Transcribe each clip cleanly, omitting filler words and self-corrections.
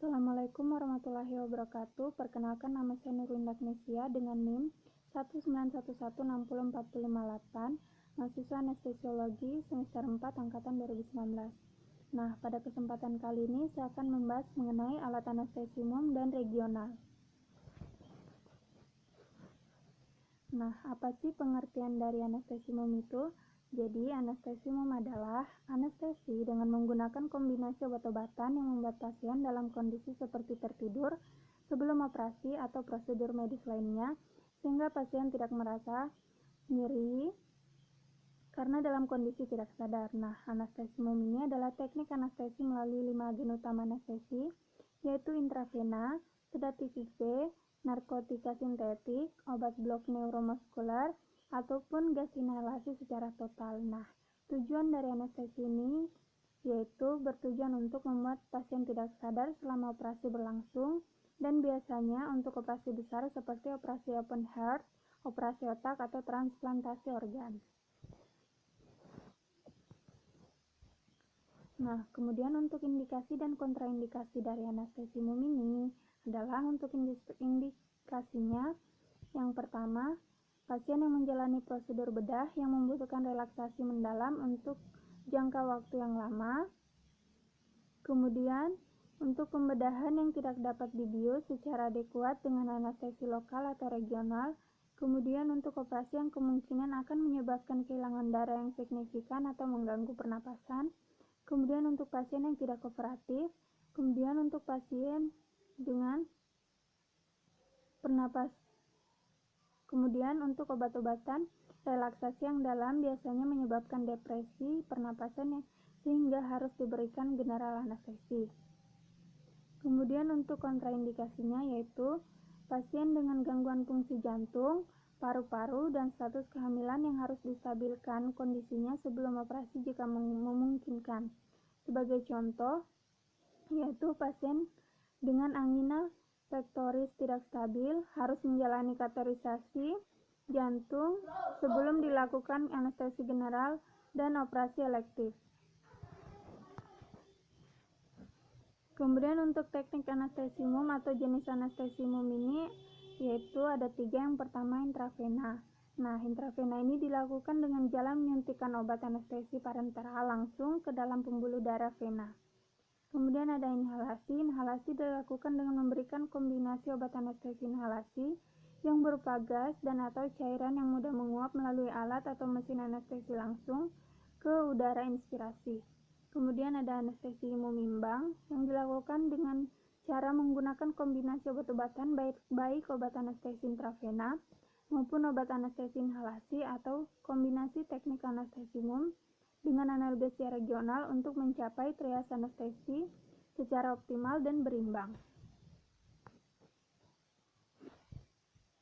Assalamualaikum warahmatullahi wabarakatuh. Perkenalkan, nama saya Nurwinda Agnesia dengan NIM 191160458, mahasiswa anestesiologi semester 4 angkatan 2019. Nah, pada kesempatan kali ini saya akan membahas mengenai alat anestesi umum dan regional. Nah, apa sih pengertian dari anestesi umum itu? Jadi, anestesi umum adalah anestesi dengan menggunakan kombinasi obat-obatan yang membuat pasien dalam kondisi seperti tertidur sebelum operasi atau prosedur medis lainnya, sehingga pasien tidak merasa nyeri karena dalam kondisi tidak sadar. Nah, anestesi umum ini adalah teknik anestesi melalui 5 agen utama anestesi, yaitu intravena, sedatif B, narkotika sintetik, obat blok neuromuskular, ataupun gas inhalasi secara total. Nah, tujuan dari anestesi ini yaitu bertujuan untuk membuat pasien tidak sadar selama operasi berlangsung, dan biasanya untuk operasi besar seperti operasi open heart, operasi otak, atau transplantasi organ. Nah, kemudian untuk indikasi dan kontraindikasi dari anestesi umum ini adalah untuk indikasinya, yang pertama, pasien yang menjalani prosedur bedah yang membutuhkan relaksasi mendalam untuk jangka waktu yang lama. Kemudian, untuk pembedahan yang tidak dapat dibius secara adekuat dengan anestesi lokal atau regional. Kemudian, untuk operasi yang kemungkinan akan menyebabkan kehilangan darah yang signifikan atau mengganggu pernapasan. Kemudian, untuk pasien yang tidak kooperatif. Kemudian, untuk pasien dengan Kemudian untuk obat-obatan relaksasi yang dalam biasanya menyebabkan depresi pernapasan sehingga harus diberikan general anestesi. Kemudian untuk kontraindikasinya yaitu pasien dengan gangguan fungsi jantung, paru-paru, dan status kehamilan yang harus distabilkan kondisinya sebelum operasi jika memungkinkan. Sebagai contoh, yaitu pasien dengan angina pectoris tidak stabil harus menjalani kateterisasi jantung sebelum dilakukan anestesi general dan operasi elektif. Kemudian untuk teknik anestesi umum atau jenis anestesi umum ini yaitu ada 3. Yang pertama, intravena. Nah, intravena ini dilakukan dengan jalan menyuntikkan obat anestesi parenteral langsung ke dalam pembuluh darah vena. Kemudian ada inhalasi. Inhalasi dilakukan dengan memberikan kombinasi obat anestesi inhalasi yang berupa gas dan atau cairan yang mudah menguap melalui alat atau mesin anestesi langsung ke udara inspirasi. Kemudian ada anestesi umum imbang yang dilakukan dengan cara menggunakan kombinasi obat-obatan baik obat anestesi intravena maupun obat anestesi inhalasi atau kombinasi teknik anestesi umum dengan analgesia regional untuk mencapai trias anestesi secara optimal dan berimbang.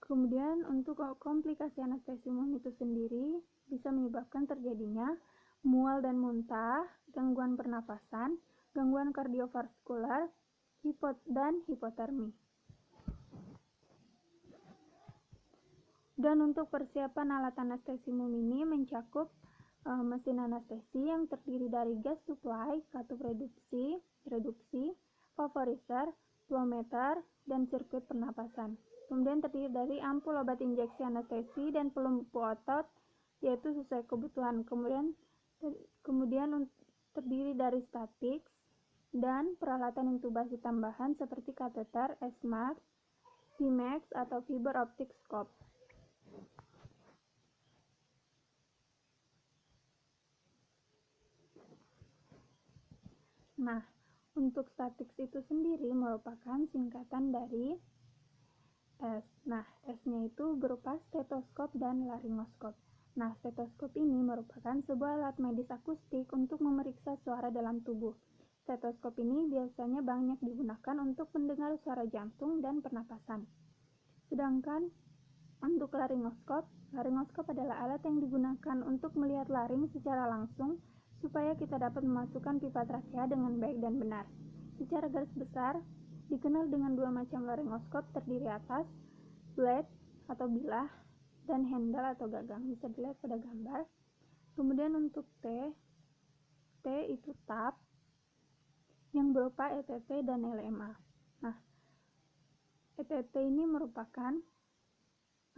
Kemudian untuk komplikasi anestesi umum itu sendiri bisa menyebabkan terjadinya mual dan muntah, gangguan pernapasan, gangguan kardiovaskular, dan hipotermi. Dan untuk persiapan alat anestesi umum ini mencakup mesin anestesi yang terdiri dari gas supply, katup reduksi, vaporizer, flowmeter, dan sirkuit pernapasan. Kemudian terdiri dari ampul obat injeksi anestesi dan pelumpuh otot, yaitu sesuai kebutuhan. Kemudian terdiri dari statics dan peralatan intubasi tambahan seperti kateter, ESMAX, CIMAX, atau fiber optic scope. Nah, untuk statics itu sendiri merupakan singkatan dari S. Nah, S-nya itu berupa stetoskop dan laryngoskop. Nah, stetoskop ini merupakan sebuah alat medis akustik untuk memeriksa suara dalam tubuh. Stetoskop ini biasanya banyak digunakan untuk mendengar suara jantung dan pernapasan. Sedangkan untuk laryngoskop adalah alat yang digunakan untuk melihat laring secara langsung supaya kita dapat memasukkan pipa trakea dengan baik dan benar. Secara garis besar, dikenal dengan 2 macam laryngoskop terdiri atas blade atau bilah dan handle atau gagang, bisa dilihat pada gambar. Kemudian untuk T itu tap yang berupa ETT dan LMA. Nah, ETT ini merupakan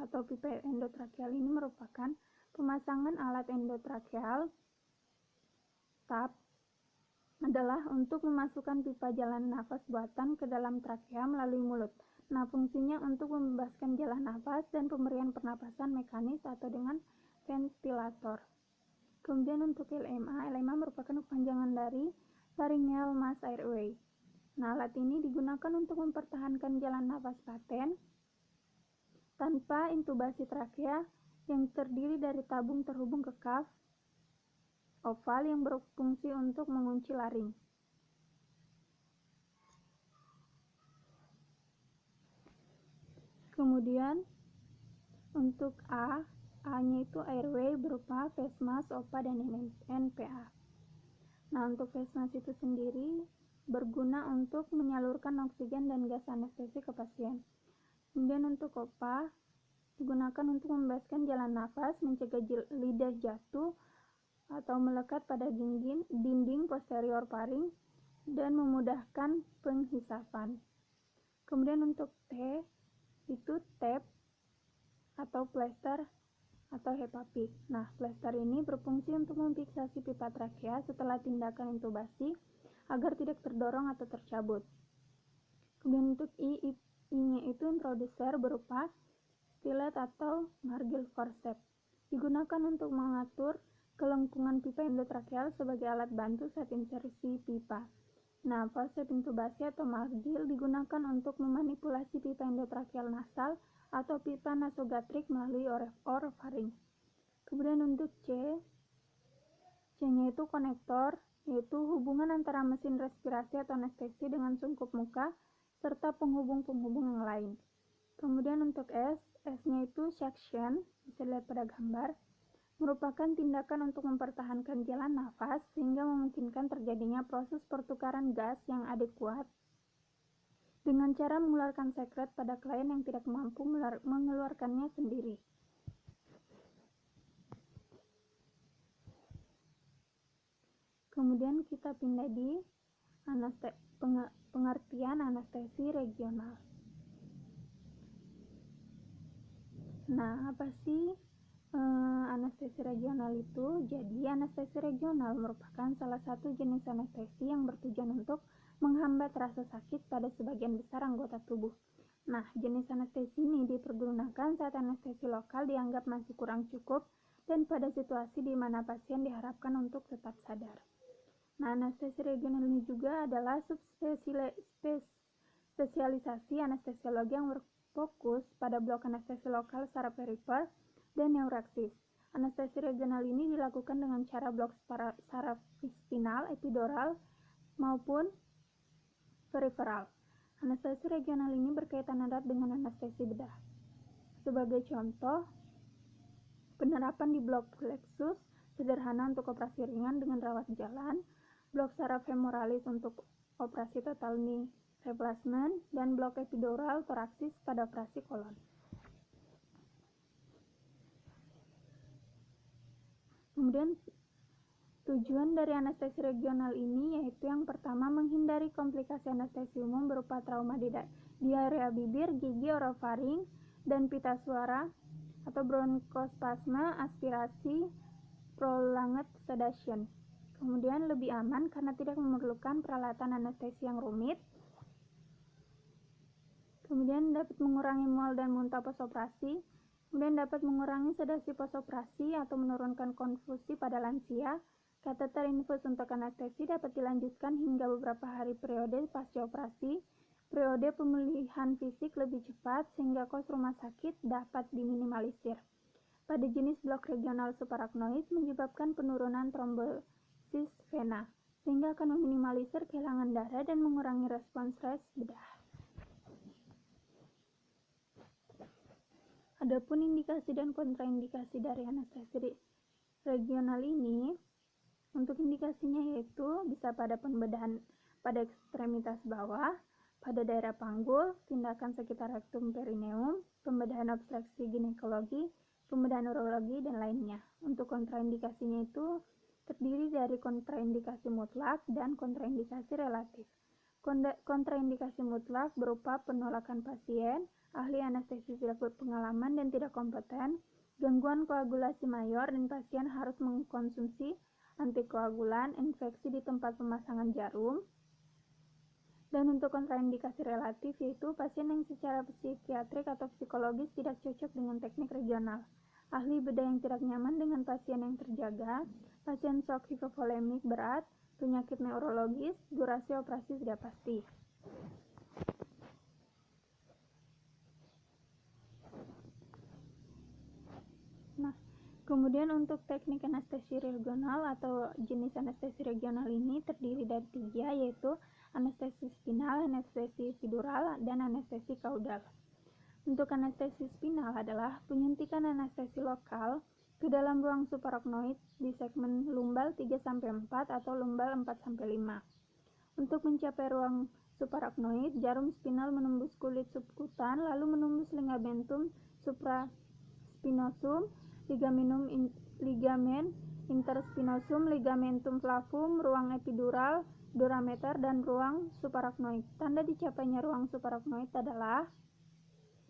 atau pipa endotrakeal ini merupakan pemasangan alat endotrakeal TAP adalah untuk memasukkan pipa jalan nafas buatan ke dalam trakea melalui mulut. Nah, fungsinya untuk membebaskan jalan nafas dan pemberian pernapasan mekanis atau dengan ventilator. Kemudian untuk LMA merupakan kepanjangan dari laryngeal mass airway. Nah, alat ini digunakan untuk mempertahankan jalan nafas paten tanpa intubasi trakea yang terdiri dari tabung terhubung ke kaf oval yang berfungsi untuk mengunci laring. Kemudian untuk A-nya itu airway berupa face mask, OPA, dan NPA. Nah, untuk face mask itu sendiri berguna untuk menyalurkan oksigen dan gas anestesi ke pasien. Kemudian untuk OPA digunakan untuk membebaskan jalan nafas, mencegah lidah jatuh atau melekat pada dinding posterior faring dan memudahkan penghisapan. Kemudian untuk T itu tape atau plester atau HEPA-PIK. Nah, plester ini berfungsi untuk memfiksasi pipa trakea setelah tindakan intubasi agar tidak terdorong atau tercabut. Kemudian untuk I-nya itu introducer berupa stylet atau margil forceps. Digunakan untuk mengatur kelengkungan pipa endotrakeal sebagai alat bantu saat insersi pipa. Nah, forceps intubasi atau margil digunakan untuk memanipulasi pipa endotrakeal nasal atau pipa nasogastrik melalui orofaring. Kemudian untuk C-nya itu konektor, yaitu hubungan antara mesin respirasi atau anestesi dengan sungkup muka serta penghubung-penghubung yang lain. Kemudian untuk S-nya itu suction, bisa dilihat pada gambar, merupakan tindakan untuk mempertahankan jalan nafas sehingga memungkinkan terjadinya proses pertukaran gas yang adekuat dengan cara mengeluarkan sekret pada klien yang tidak mampu mengeluarkannya sendiri. Kemudian kita pindah di pengertian anestesi regional. Nah, apa sih anestesi regional itu? Jadi, anestesi regional merupakan salah satu jenis anestesi yang bertujuan untuk menghambat rasa sakit pada sebagian besar anggota tubuh. Nah, jenis anestesi ini dipergunakan saat anestesi lokal dianggap masih kurang cukup dan pada situasi di mana pasien diharapkan untuk tetap sadar. Nah, anestesi regional ini juga adalah spesialisasi anestesiologi yang berfokus pada blok anestesi lokal secara perifer dan neuraksis. Anestesi regional ini dilakukan dengan cara blok saraf spinal, epidural, maupun periferal. Anestesi regional ini berkaitan erat dengan anestesi bedah. Sebagai contoh, penerapan di blok plexus sederhana untuk operasi ringan dengan rawat jalan, blok saraf femoralis untuk operasi total knee replacement, dan blok epidural toraksis pada operasi kolon. Kemudian tujuan dari anestesi regional ini yaitu yang pertama menghindari komplikasi anestesi umum berupa trauma diarea bibir, gigi, orofaring, dan pita suara atau bronkospasma, aspirasi, prolonged sedation. Kemudian lebih aman karena tidak memerlukan peralatan anestesi yang rumit. Kemudian dapat mengurangi mual dan muntah postoperasi. Kemudian dapat mengurangi sedasi postoperasi atau menurunkan konfusi pada lansia. Kateter infus untuk anestesi dapat dilanjutkan hingga beberapa hari periode pasca operasi. Periode pemulihan fisik lebih cepat sehingga kos rumah sakit dapat diminimalisir. Pada jenis blok regional subarachnoid menyebabkan penurunan trombosis vena sehingga akan meminimalisir kehilangan darah dan mengurangi respons res bedah. Adapun indikasi dan kontraindikasi dari anestesi regional ini, untuk indikasinya yaitu bisa pada pembedahan pada ekstremitas bawah, pada daerah panggul, tindakan sekitar rektum perineum, pembedahan obstruksi ginekologi, pembedahan urologi, dan lainnya. Untuk kontraindikasinya itu terdiri dari kontraindikasi mutlak dan kontraindikasi relatif. Kontraindikasi mutlak berupa penolakan pasien, ahli anestesi tidak berpengalaman dan tidak kompeten, gangguan koagulasi mayor dan pasien harus mengkonsumsi antikoagulan, infeksi di tempat pemasangan jarum. Dan untuk kontraindikasi relatif yaitu pasien yang secara psikiatrik atau psikologis tidak cocok dengan teknik regional, ahli bedah yang tidak nyaman dengan pasien yang terjaga, pasien shock hipovolemik berat, penyakit neurologis, durasi operasi tidak pasti. Nah, kemudian untuk teknik anestesi regional atau jenis anestesi regional ini terdiri dari 3, yaitu anestesi spinal, anestesi epidural, dan anestesi kaudal. Untuk anestesi spinal adalah penyuntikan anestesi lokal ke dalam ruang subarachnoid di segmen lumbal 3-4 atau lumbal 4-5. Untuk mencapai ruang subarachnoid, jarum spinal menembus kulit subkutan lalu menembus ligamentum supraspinosum, ligamen interspinosum, ligamentum flavum, ruang epidural, durameter, dan ruang subarachnoid. Tanda dicapainya ruang subarachnoid adalah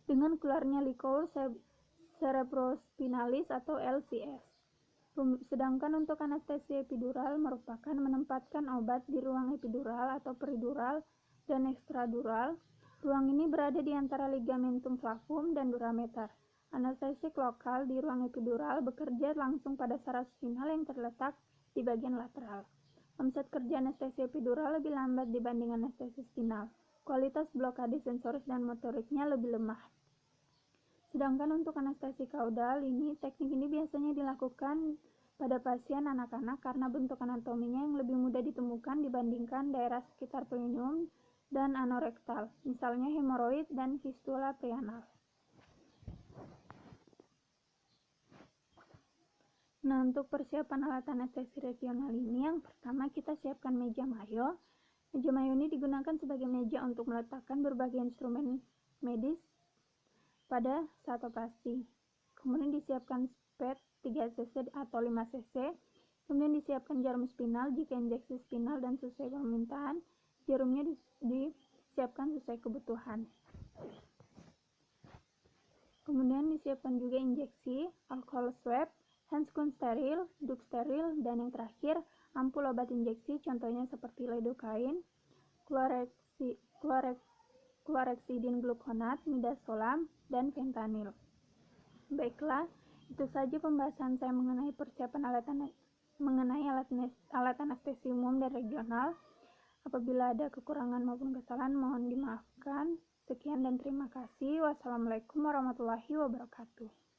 dengan keluarnya liquor cerebrospinalis atau LCS. Sedangkan untuk anestesi epidural merupakan menempatkan obat di ruang epidural atau peridural dan ekstradural. Ruang ini berada di antara ligamentum flavum dan durameter. Anestesik lokal di ruang epidural bekerja langsung pada saraf spinal yang terletak di bagian lateral. Omset kerja anestesi epidural lebih lambat dibanding anestesi spinal. Kualitas blokade sensoris dan motoriknya lebih lemah. Sedangkan untuk anestesi kaudal teknik ini biasanya dilakukan pada pasien anak-anak karena bentuk anatominya yang lebih mudah ditemukan dibandingkan daerah sekitar perineum dan anorektal, misalnya hemoroid dan fistula preanal. Nah, untuk persiapan alat anestesi regional ini, yang pertama kita siapkan meja mayo. Meja mayo ini digunakan sebagai meja untuk meletakkan berbagai instrumen medis pada saat operasi. Kemudian disiapkan spet 3 cc atau 5 cc. Kemudian disiapkan jarum spinal jika injeksi spinal dan sesuai permintaan. Jarumnya disiapkan sesuai kebutuhan. Kemudian disiapkan juga injeksi, alkohol swab, handscoon steril, duk steril, dan yang terakhir ampul obat injeksi, contohnya seperti lidocaine, chlorhexidine gluconat, midazolam, dan fentanyl. Baiklah, itu saja pembahasan saya mengenai persiapan alat anestesi umum dan regional. Apabila ada kekurangan maupun kesalahan mohon dimaafkan. Sekian dan terima kasih. Wassalamualaikum warahmatullahi wabarakatuh.